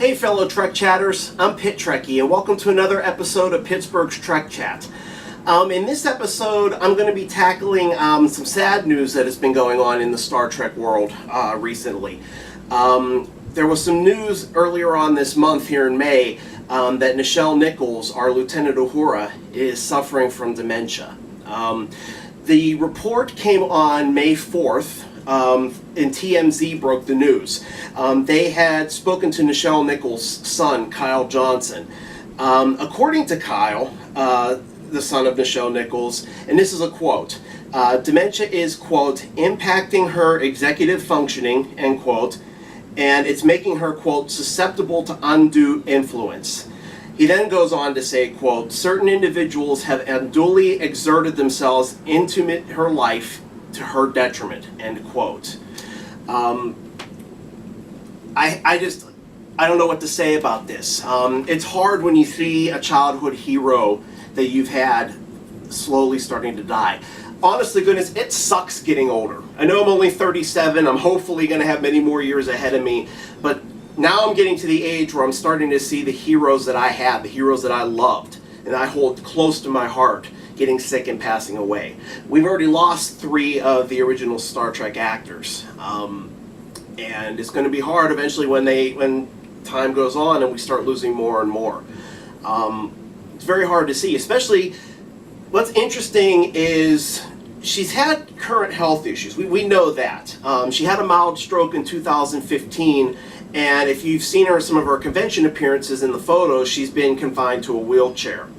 Hey fellow Trek Chatters, I'm Pit Trekkie and welcome to another episode of Pittsburgh's Trek Chat. In this episode, I'm going to be tackling some sad news that has been going on in the Star Trek world recently. There was some news earlier on this month here in May that Nichelle Nichols, our Lieutenant Uhura, is suffering from dementia. The report came on May 4th. And TMZ broke the news. They had spoken to Nichelle Nichols' son, Kyle Johnson. According to Kyle, the son of Nichelle Nichols, and this is a quote, dementia is, quote, impacting her executive functioning, end quote, and it's making her, quote, susceptible to undue influence. He then goes on to say, quote, certain individuals have unduly exerted themselves into her life to her detriment, end quote. I don't know what to say about this. It's hard when you see a childhood hero that you've had slowly starting to die. Honestly, goodness, it sucks getting older. I know I'm only 37. I'm hopefully going to have many more years ahead of me, but now I'm getting to the age where I'm starting to see the heroes that I had, the heroes that I loved, and I hold close to my heart, getting sick and passing away. We've already lost 3 of the original Star Trek actors, and it's going to be hard eventually when time goes on and we start losing more and more. It's very hard to see. Especially, what's interesting is she's had current health issues. We know that. She had a mild stroke in 2015, and if you've seen her in some of her convention appearances in the photos, she's been confined to a wheelchair.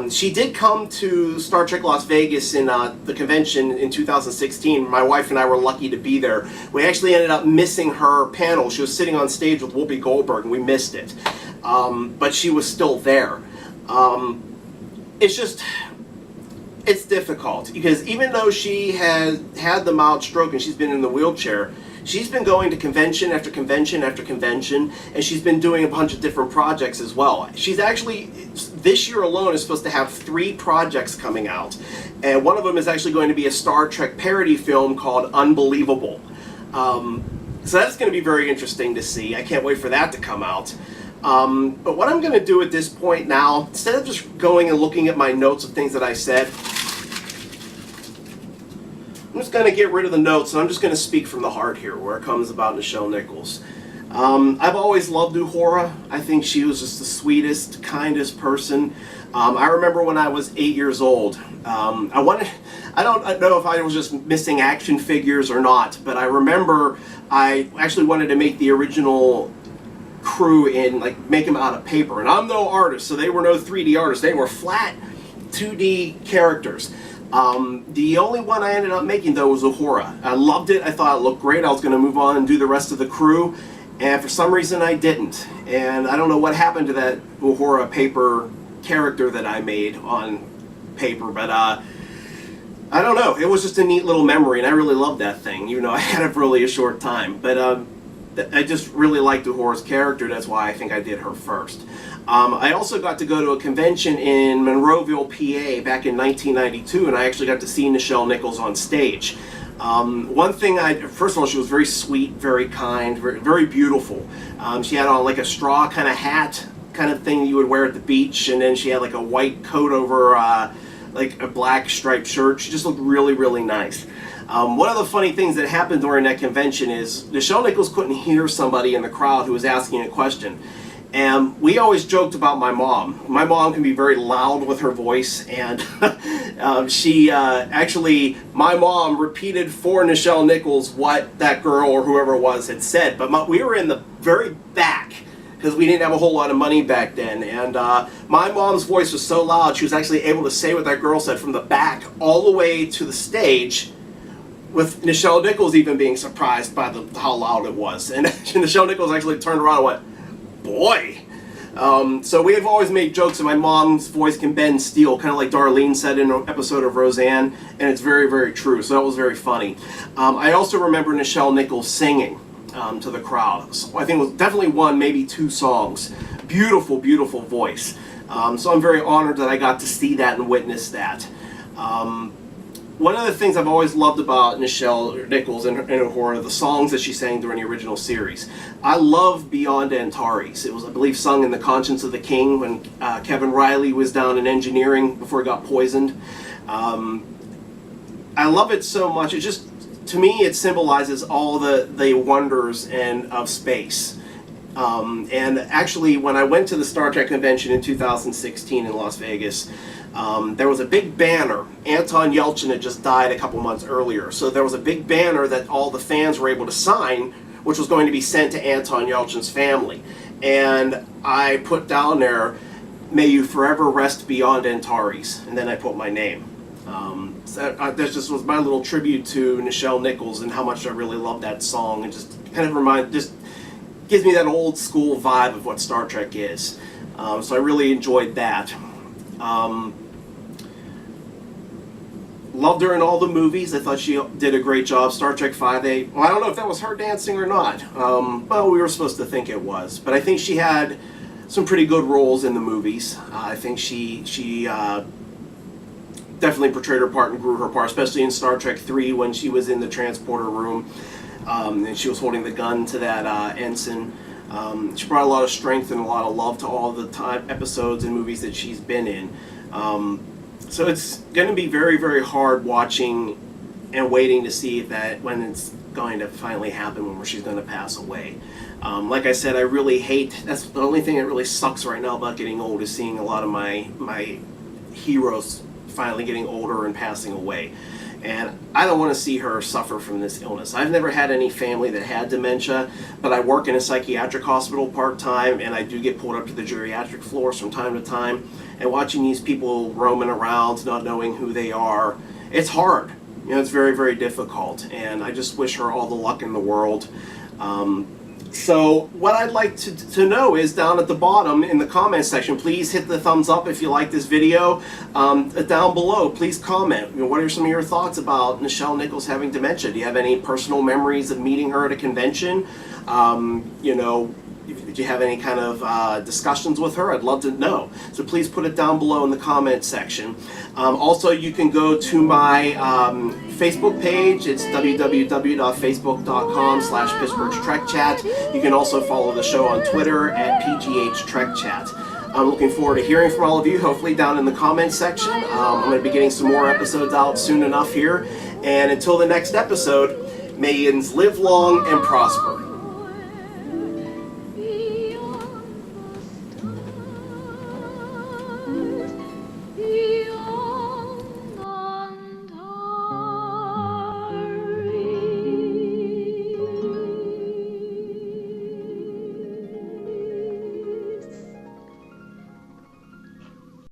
She did come to Star Trek Las Vegas in the convention in 2016. My wife and I were lucky to be there. We actually ended up missing her panel. She was sitting on stage with Whoopi Goldberg and we missed it. But she was still there. It's difficult because even though she has had the mild stroke and she's been in the wheelchair, she's been going to convention after convention after convention, and she's been doing a bunch of different projects as well. She's actually, this year alone, is supposed to have 3 projects coming out, and one of them is actually going to be a Star Trek parody film called Unbelievable. So that's going to be very interesting to see. I can't wait for that to come out. But what I'm going to do at this point now, instead of just going and looking at my notes of things that I said, I'm just going to get rid of the notes, and I'm just going to speak from the heart here where it comes about Nichelle Nichols. I've always loved Uhura. I think she was just the sweetest, kindest person. I remember when I was 8 years old. I don't know if I was just missing action figures or not, but I remember I actually wanted to make the original crew in, make them out of paper. And I'm no artist, so they were no 3D artists. They were flat 2D characters. The only one I ended up making, though, was Uhura. I loved it. I thought it looked great. I was going to move on and do the rest of the crew, and for some reason I didn't. And I don't know what happened to that Uhura paper character that I made on paper, but I don't know. It was just a neat little memory, and I really loved that thing, even though I had it for really a short time. But I just really liked Uhura's character. That's why I think I did her first. I also got to go to a convention in Monroeville, PA back in 1992, and I actually got to see Nichelle Nichols on stage. One thing, first of all, she was very sweet, very kind, very beautiful. She had on a straw kind of hat, kind of thing you would wear at the beach, and then she had a white coat over a black striped shirt. She just looked really, really nice. One of the funny things that happened during that convention is Nichelle Nichols couldn't hear somebody in the crowd who was asking a question. And we always joked about my mom. My mom can be very loud with her voice, and my mom repeated for Nichelle Nichols what that girl or whoever it was had said. But we were in the very back because we didn't have a whole lot of money back then. And my mom's voice was so loud, she was actually able to say what that girl said from the back all the way to the stage, with Nichelle Nichols even being surprised by how loud it was. And Nichelle Nichols actually turned around and went, boy. So we have always made jokes that my mom's voice can bend steel, kind of like Darlene said in an episode of Roseanne, and it's very, very true. So that was very funny. I also remember Nichelle Nichols singing to the crowd. So I think it was definitely 1, maybe 2 songs. Beautiful, beautiful voice. So I'm very honored that I got to see that and witness that. one of the things I've always loved about Nichelle Nichols and Uhura are the songs that she sang during the original series. I love Beyond Antares. It was, I believe, sung in The Conscience of the King when Kevin Riley was down in engineering before he got poisoned. I love it so much. It just, to me, it symbolizes all the wonders of space. And actually, when I went to the Star Trek convention in 2016 in Las Vegas, there was a big banner. Anton Yelchin had just died a couple months earlier, so there was a big banner that all the fans were able to sign, which was going to be sent to Anton Yelchin's family. And I put down there, "May you forever rest beyond Antares," and then I put my name. So that just was my little tribute to Nichelle Nichols and how much I really love that song, and just kind of just gives me that old school vibe of what Star Trek is. So I really enjoyed that. Loved her in all the movies. I thought she did a great job. Star Trek V, well, I don't know if that was her dancing or not. Well, we were supposed to think it was. But I think she had some pretty good roles in the movies. I think she definitely portrayed her part and grew her part, especially in Star Trek III when she was in the transporter room and she was holding the gun to that ensign. She brought a lot of strength and a lot of love to all the episodes and movies that she's been in. So it's going to be very, very hard watching and waiting to see that when it's going to finally happen, when she's going to pass away. Like I said, I really hate, that's the only thing that really sucks right now about getting old, is seeing a lot of my heroes finally getting older and passing away. And I don't want to see her suffer from this illness. I've never had any family that had dementia, but I work in a psychiatric hospital part-time, and I do get pulled up to the geriatric floors from time to time. And watching these people roaming around, not knowing who they are, it's hard. You know, it's very, very difficult. And I just wish her all the luck in the world. So what I'd like to know is down at the bottom in the comments section, please hit the thumbs up if you like this video. Down below, please comment. You know, what are some of your thoughts about Nichelle Nichols having dementia? Do you have any personal memories of meeting her at a convention? You know, did you have any kind of discussions with her? I'd love to know. So please put it down below in the comment section. Also, you can go to my Facebook page. It's www.facebook.com/Pittsburgh's Trek Chat. You can also follow the show on Twitter at PGH Trek Chat. I'm looking forward to hearing from all of you, hopefully down in the comments section. I'm going to be getting some more episodes out soon enough here. And until the next episode, may you live long and prosper.